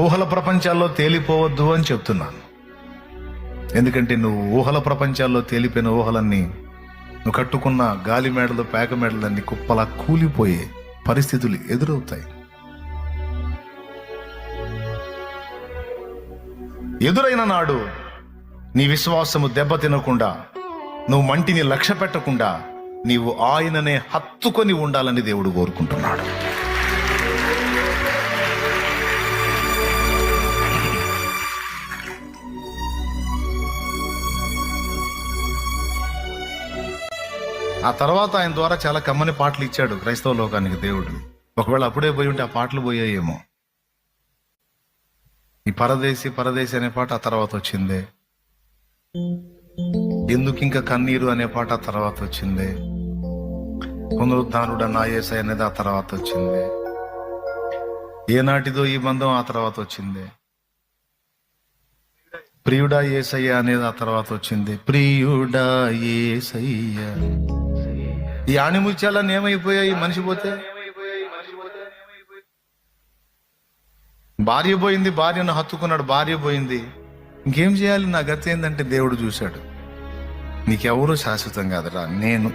ఊహల ప్రపంచాల్లో తేలిపోవద్దు అని చెప్తున్నాను. ఎందుకంటే నువ్వు ఊహల ప్రపంచాల్లో తేలిపోయిన ఊహలన్నీ, నువ్వు కట్టుకున్న గాలి మేడలు పేక మేడలన్నీ కుప్పలా కూలిపోయే పరిస్థితులు ఎదురవుతాయి. ఎదురైన నాడు నీ విశ్వాసము దెబ్బతినకుండా, నువ్వు మంటిని లక్ష్య పెట్టకుండా, నీవు ఆయననే హత్తుకొని ఉండాలని దేవుడు కోరుకుంటున్నాడు. ఆ తర్వాత ఆయన ద్వారా చాలా కమ్మని పాటలు ఇచ్చాడు క్రైస్తవ లోకానికి దేవుడు. ఒకవేళ అప్పుడే పోయి ఉంటే ఆ పాటలు పోయాయేమో. ఈ పరదేశి పరదేశి అనే పాట ఆ తర్వాత వచ్చిందే, ఎందుకు ఇంకా కన్నీరు అనే పాట ఆ తర్వాత వచ్చింది, పునరుద్ధానుడ నా యేసయ్య అనేది ఆ తర్వాత వచ్చింది, ఏనాటిదో ఈ బంధం ఆ తర్వాత వచ్చింది, ప్రియుడా యేసయ్య అనేది ఆ తర్వాత వచ్చింది, ప్రియుడా యేసయ్య. ఈ ఆణిముత్యాలన్నీ ఏమైపోయాయి మనిషి పోతే? భార్య పోయింది, భార్యను హత్తుకున్నాడు, భార్య పోయింది, ఇంకేం చేయాలి? నా గతి ఏంటంటే దేవుడు చూశాడు, నీకెవరూ శాశ్వతం కాదురా, నేను